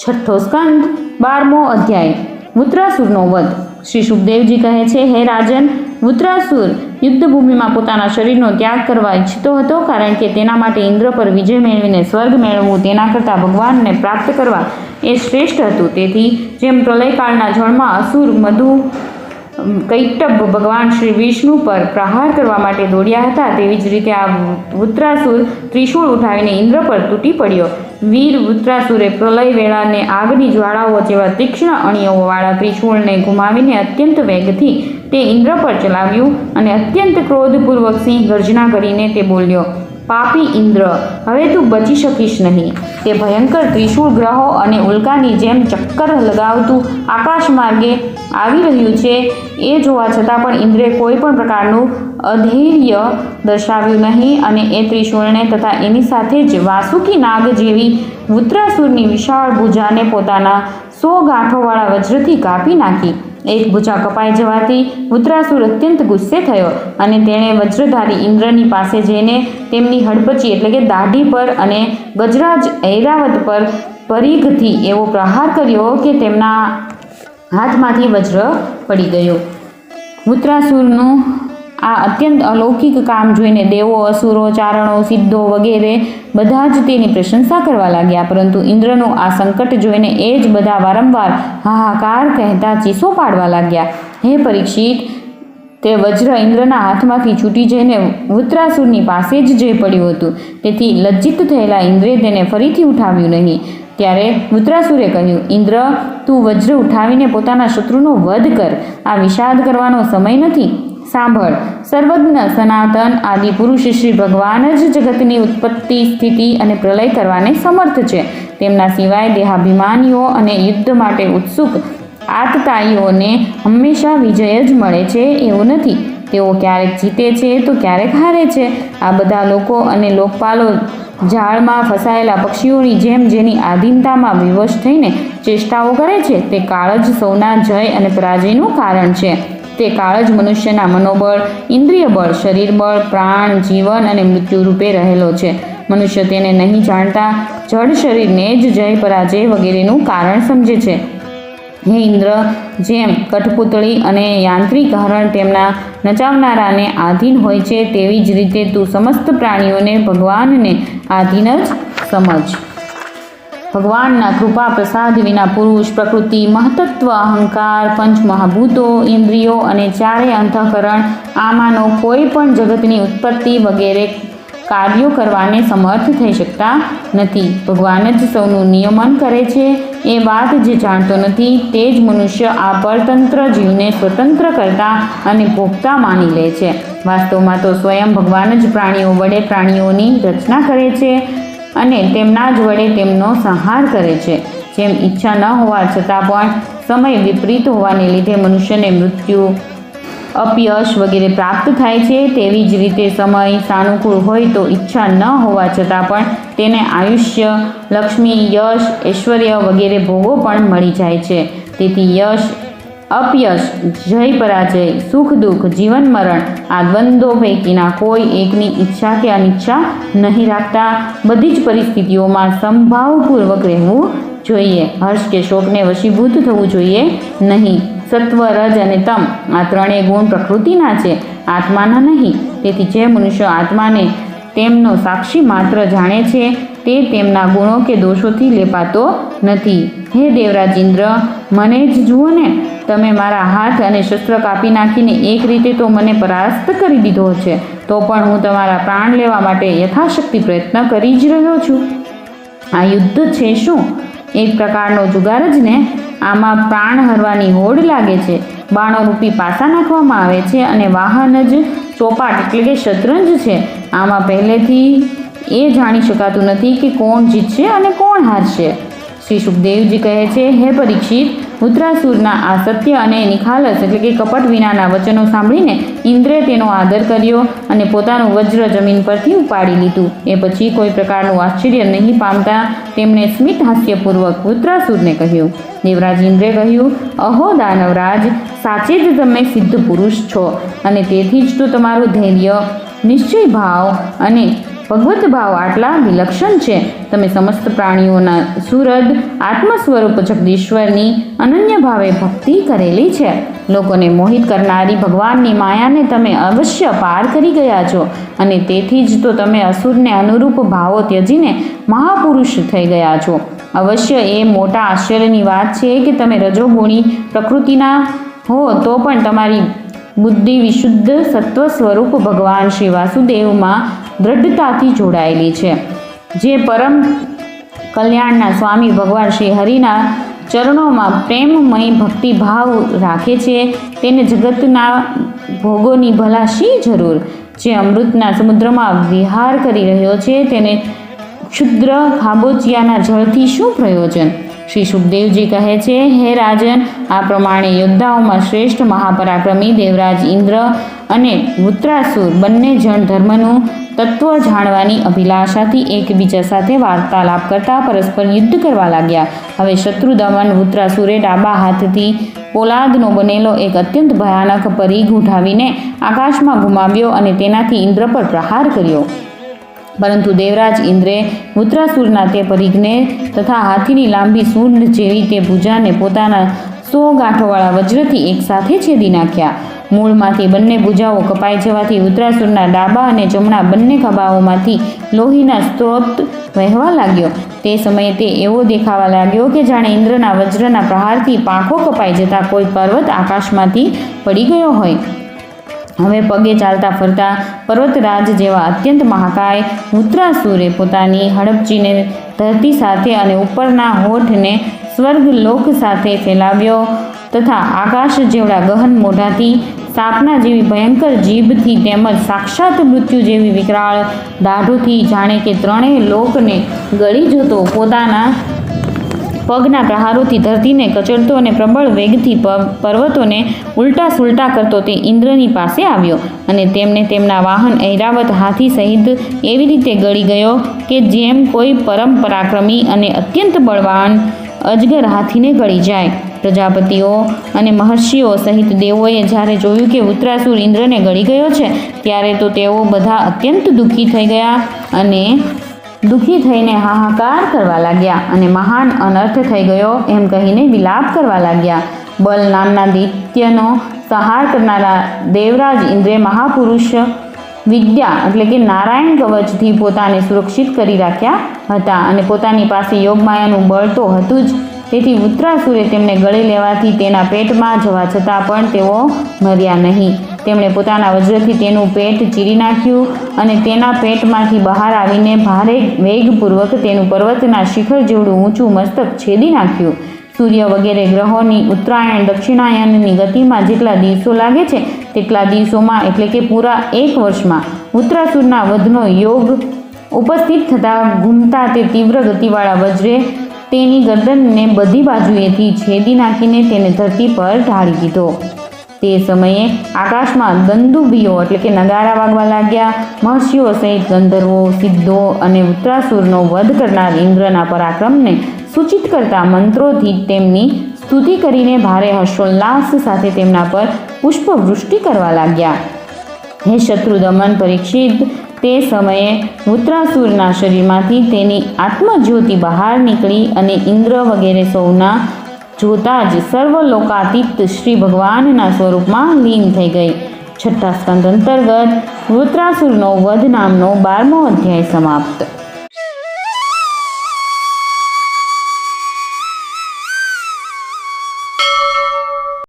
છઠ્ઠો સ્કંદ 12મો અધ્યાય વૃત્રાસુરનો વધ। શ્રી સુખદેવજી કહે છે, હે રાજન, વૃત્રાસુર યુદ્ધભૂમિમાં પોતાના શરીરનો ત્યાગ કરવા ઈચ્છતો હતો, કારણ કે તેના માટે ઇન્દ્ર પર વિજય મેળવીને સ્વર્ગ મેળવવું તેના કરતાં ભગવાનને પ્રાપ્ત કરવા એ શ્રેષ્ઠ હતું। તેથી જેમ પ્રલયકાળના જળમાં અસુર મધુ કૈટભ ભગવાન શ્રી વિષ્ણુ પર પ્રહાર કરવા માટે દોડ્યા હતા, તેવી જ રીતે આ વૃત્રાસુર ત્રિશૂળ ઉઠાવીને ઇન્દ્ર પર તૂટી પડ્યો। વીર વૃત્રાસુરે પ્રલય વેળાને આગની જ્વાળાઓ જેવા તીક્ષ્ણ અણીઓવાળા ત્રિશૂળને ઘુમાવીને અત્યંત વેગથી તે ઇન્દ્ર પર ચલાવ્યું અને અત્યંત ક્રોધપૂર્વક સિંહ ગર્જના કરીને તે બોલ્યો, પાપી ઇન્દ્ર, હવે તું બચી શકીશ નહીં। તે ભયંકર ત્રિશૂળ ગ્રહો અને ઉલ્કાની જેમ ચક્કર લગાવતું આકાશ માર્ગે આવી રહ્યું છે, એ જોવા છતાં પણ ઇન્દ્રે કોઈ પણ પ્રકારનું અધૈર્ય દર્શાવ્યું નહીં અને એ ત્રિશૂળને તથા એની સાથે જ વાસુકી નાગ જેવી વૃત્રાસુરની વિશાળ ભુજાને પોતાના 100 ગાંઠોવાળા વજ્રથી કાપી નાખી। એક ભુજા કપાઈ જવાથી વૃત્રાસુર અત્યંત ગુસ્સે થયો અને તેણે વજ્રધારી ઇન્દ્રની પાસે જઈને તેમની હડપચી એટલે કે દાઢી પર અને ગજરાજ ઐરાવત પર પરીઘથી એવો પ્રહાર કર્યો કે તેમના હાથમાંથી વજ્ર પડી ગયો। વૃત્રાસુરનું આ અત્યંત અલૌકિક કામ જોઈને દેવો, અસુરો, ચારણો, સિદ્ધો વગેરે બધા જ તેની પ્રશંસા કરવા લાગ્યા, પરંતુ ઇન્દ્રનું આ સંકટ જોઈને એ જ બધા વારંવાર હાહાકાર કહેતા ચીસો પાડવા લાગ્યા। હે પરીક્ષિત, તે વજ્ર ઇન્દ્રના હાથમાંથી છૂટી જઈને વૃત્રાસુરની પાસે જ જઈ પડ્યું હતું, તેથી લજ્જિત થયેલા ઇન્દ્રે તેને ફરીથી ઉઠાવ્યું નહીં। ત્યારે વૃત્રાસુરે કહ્યું, ઇન્દ્ર, તું વજ્ર ઉઠાવીને પોતાના શત્રુનો વધ કર, આ વિષાદ કરવાનો સમય નથી। સાંભળ, સર્વજ્ઞ સનાતન આદિ પુરુષ શ્રી ભગવાન જ જગતની ઉત્પત્તિ, સ્થિતિ અને પ્રલય કરવાને સમર્થ છે। તેમના સિવાય દેહાભિમાનીઓ અને યુદ્ધ માટે ઉત્સુક આતતાઈઓને હંમેશા વિજય જ મળે છે એવું નથી। તેઓ ક્યારેક જીતે છે તો ક્યારેક હારે છે। આ બધા લોકો અને લોકપાલો ઝાડમાં ફસાયેલા પક્ષીઓની જેમ જેની આધીનતામાં વિવશ થઈને ચેષ્ટાઓ કરે છે, તે કાળ જ સૌના જય અને પરાજયનું કારણ છે। તે કાળ જ મનુષ્યના મનોબળ, ઇન્દ્રિય બળ, શરીર બળ, પ્રાણ, જીવન અને મૃત્યુ રૂપે રહેલો છે। મનુષ્ય તેને નહીં જાણતા જડ શરીરને જ જય પરાજય વગેરેનું કારણ સમજે છે। હે ઇન્દ્ર, જેમ કઠપૂતળી અને યાંત્રિક હરણ તેમના નચાવનારાને આધીન હોય છે, તેવી જ રીતે તું સમસ્ત પ્રાણીઓને ભગવાનને આધીન જ સમજ। ભગવાનના કૃપા પ્રસાદ વિના પુરુષ, પ્રકૃતિ, મહતત્વ, અહંકાર, પંચમહાભૂતો, ઇન્દ્રિયો અને ચારે અંતઃકરણ આમાંનો કોઈ પણ જગતની ઉત્પત્તિ વગેરે કાર્યો કરવાને સમર્થ થઈ શકતા નથી। ભગવાન જ સૌનું નિયમન કરે છે, એ વાત જે જાણતો નથી તે જ મનુષ્ય આ પરતંત્ર જીવને સ્વતંત્ર કરતા અને ભોગતા માની લે છે। વાસ્તવમાં તો સ્વયં ભગવાન જ પ્રાણીઓ વડે પ્રાણીઓની રચના કરે છે અને તેમના જ વડે તેમનો સંહાર કરે છે। જેમ ઈચ્છા ન હોવા છતાં પણ સમય વિપરીત હોવાને લીધે મનુષ્યને મૃત્યુ, અપયશ વગેરે પ્રાપ્ત થાય છે, તેવી જ રીતે સમય સાનુકૂળ હોય તો ઈચ્છા ન હોવા છતાં પણ તેને આયુષ્ય, લક્ષ્મી, યશ, ઐશ્વર્ય વગેરે ભોગો પણ મળી જાય છે। તેથી યશ, અપયશ, જય પરાજય, સુખ દુઃખ, જીવન મરણ આ દ્વંદ્વો પૈકીના કોઈ એકની ઈચ્છા કે અનિચ્છા નહીં રાખતા બધી જ પરિસ્થિતિઓમાં સમભાવપૂર્વક રહેવું જોઈએ। હર્ષ કે શોકને વશીભૂત થવું જોઈએ નહીં। સત્વ, રજ અને તમ આ ત્રણેય ગુણ પ્રકૃતિના છે, આત્માના નહીં। તેથી જે મનુષ્ય આત્માને તેમનો સાક્ષી માત્ર જાણે છે, તે તેમના ગુણો કે દોષોથી લેપાતો નથી। હે દેવરાજ ઇન્દ્ર, મને જ જુઓ ને, તમે મારા હાથ અને શસ્ત્ર કાપી નાખીને એક રીતે તો મને પરાસ્ત કરી દીધો છે, તો પણ હું તમારા પ્રાણ લેવા માટે યથાશક્તિ પ્રયત્ન કરી જ રહ્યો છું। આ યુદ્ધ છે શું? એક પ્રકારનો જુગાર જ ને। આમાં પ્રાણ હરવાની હોડ લાગે છે, બાણોરૂપી પાસા નાખવામાં આવે છે અને વાહન જ ચોપાટ એટલે કે શતરંજ છે। આમાં પહેલેથી એ જાણી શકાતું નથી કે કોણ જીતશે અને કોણ હારશે। શ્રી સુખદેવજી કહે છે, હે પરીક્ષિત, વૃત્રાસુરના આ સત્ય અને નિખાલસ એટલે કે કપટ વિનાના વચનો સાંભળીને ઇન્દ્રે તેનો આદર કર્યો અને પોતાનું વજ્ર જમીન પરથી ઉપાડી લીધું। એ પછી કોઈ પ્રકારનું આશ્ચર્ય નહીં પામતા તેમણે સ્મિત હાસ્યપૂર્વક વૃત્રાસુરને કહ્યું। દેવરાજ ઇન્દ્રે કહ્યું, અહો દાનવરાજ, સાચે જ તમે સિદ્ધ પુરુષ છો અને તેથી જ તો તમારું ધૈર્ય, નિશ્ચય ભાવ અને ભગવત ભાવ આટલા વિલક્ષણ છે. તમે સમસ્ત પ્રાણીઓના સુહૃદ આત્મ સ્વરૂપ જગદીશ્વરની અનન્ય ભાવે ભક્તિ કરેલી છે. લોકોને મોહિત કરનારી ભગવાનની માયાને તમે અવશ્ય પાર કરી ગયા છો અને તેથી જ તો તમે અસુરને અનુરૂપ ભાવો ત્યજીને મહાપુરુષ થઈ ગયા છો. અવશ્ય એ મોટા આશ્ચર્યની વાત છે કે તમે રજોગુણી પ્રકૃતિના હો તો પણ તમારી બુદ્ધિ વિશુદ્ધ સત્વ સ્વરૂપ ભગવાન શ્રી વાસુદેવમાં દ્રઢતાથી જોડાયેલી છે. જે પરમ કલ્યાણના સ્વામી ભગવાન શ્રી હરિના ચરણોમાં પ્રેમમય ભક્તિભાવ રાખે છે તેને જગતના ભોગોની ભલા શી જરૂર? જે અમૃતના સમુદ્રમાં વિહાર કરી રહ્યો છે તેને ક્ષુદ્ર ખાબોચિયાના જળથી શું પ્રયોજન? શ્રી સુખદેવજી કહે છે, હે રાજન, આ પ્રમાણે યોદ્ધાઓમાં શ્રેષ્ઠ મહાપરાક્રમી દેવરાજ ઇન્દ્ર અને વૃત્રાસુર બંને જણ ધર્મનું તત્વ જાણવાની અભિલાષાથી એકબીજા સાથે વાર્તાલાપ કરતા પરસ્પર યુદ્ધ કરવા લાગ્યા. હવે શત્રુદમન વૃત્રાસુરે ડાબા હાથથી પોલાદનો બનેલો એક અત્યંત ભયાનક પરીઘ ઉઠાવીને આકાશમાં ઘુમાવ્યો અને તેનાથી ઇન્દ્ર પર પ્રહાર કર્યો. પરંતુ દેવરાજ ઇન્દ્રે વૃત્રાસુરના તે પરીઘને તથા હાથીની લાંબી સૂંઢ જેવી તે ભુજાને પોતાના 100 ગાંઠોવાળા વજ્રથી એકસાથે છેદી નાખ્યા. મૂળમાંથી બંને ભુજાઓ કપાઈ જવાથી વૃત્રાસુરના ડાબા અને જમણા બંને ખભાઓમાંથી લોહીના સ્ત્રોત વહેવા લાગ્યો. તે સમયે તે એવો દેખાવા લાગ્યો કે જાણે ઇન્દ્રના વજ્રના પ્રહારથી પાંખો કપાઈ જતા કોઈ પર્વત આકાશમાંથી પડી ગયો હોય. હવે પગે ચાલતા ફરતા પર્વતરાજ જેવા અત્યંત મહાકાય વૃત્રાસુરે પોતાની હડપચીને ધરતી સાથે અને ઉપરના હોઠને સ્વર્ગલોક સાથે ફેલાવ્યો તથા આકાશ જેવડા ગહન મોઢાથી, સાપના જેવી ભયંકર જીભથી તેમજ સાક્ષાત મૃત્યુ જેવી વિકરાળ દાઢોથી જાણે કે ત્રણેય લોકને ગળી જતો પોતાના પગના પ્રહારોથી ધરતીને કચડતો અને પ્રબળ વેગથી પર્વતોને ઉલટા સુલટા કરતો તે ઇન્દ્રની પાસે આવ્યો અને તેમને તેમના વાહન ઐરાવત હાથી સહિત એવી રીતે ગળી ગયો કે જેમ કોઈ પરમ પરાક્રમી અને અત્યંત બળવાન અજગર હાથીને ગળી જાય. પ્રજાપતિઓ અને મહર્ષિઓ સહિત દેવોએ જ્યારે જોયું કે વૃત્રાસુર ઇન્દ્રને ગળી ગયો છે ત્યારે તો તેઓ બધા અત્યંત દુઃખી થઈ ગયા અને દુઃખી થઈને હાહાકાર કરવા લાગ્યા અને મહાન અનર્થ થઈ ગયો એમ કહીને વિલાપ કરવા લાગ્યા. બલ નામના દૈત્યનો સંહાર કરનારા દેવરાજ ઇન્દ્રે મહાપુરુષ વિદ્યા એટલે કે નારાયણ કવચથી પોતાને સુરક્ષિત કરી રાખ્યા હતા અને પોતાની પાસે યોગમાયાનું બળ તો હતું જ. તેથી વૃત્રાસુરે તેમને ગળી લેવાથી તેના પેટમાં જવા છતાં પણ તેઓ મર્યા નહીં. તેમણે પોતાના વજ્રથી તેનું પેટ ચીરી નાખ્યું અને તેના પેટમાંથી બહાર આવીને ભારે વેગપૂર્વક તેનું પર્વતના શિખર જેવડું ઊંચું મસ્તક છેદી નાખ્યું. સૂર્ય વગેરે ગ્રહોની ઉત્તરાયણ દક્ષિણાયનની ગતિમાં જેટલા દિવસો લાગે છે તેટલા દિવસોમાં એટલે કે પૂરા 1 વર્ષમાં વૃત્રાસુરના વધનો યોગ ઉપસ્થિત થતાં ઘૂમતા તે તીવ્ર ગતિવાળા વજ્રે તેની ગરદનને બધી બાજુએથી છેદી નાખીને તેને ધરતી પર ઢાળી દીધો. તે સમયે આકાશમાં દંદુભીઓ એટલે કે નગારા વાગવા લાગ્યા. મહર્ષિઓ સહિત ગંધર્વો, સિદ્ધો અને વૃત્રાસુરનો વધ કરનાર ઇન્દ્રના પરાક્રમને સૂચિત કરતા મંત્રોથી તેમની સ્તુતિ કરીને ભારે હર્ષોલ્લાસ સાથે તેમના પર પુષ્પવૃષ્ટિ કરવા લાગ્યા. હે શત્રુદમન પરીક્ષિત, તે સમયે વૃત્રાસુરના શરીરમાંથી તેની આત્મજ્યોતિ બહાર નીકળી અને ઇન્દ્ર વગેરે સૌના જોતા જ સર્વલોકાતીત શ્રી ભગવાનના સ્વરૂપમાં લીન થઈ ગઈ. 6થા સ્કંદ અંતર્ગત વૃત્રાસુરનો વધ નામનો 12મો અધ્યાય સમાપ્ત.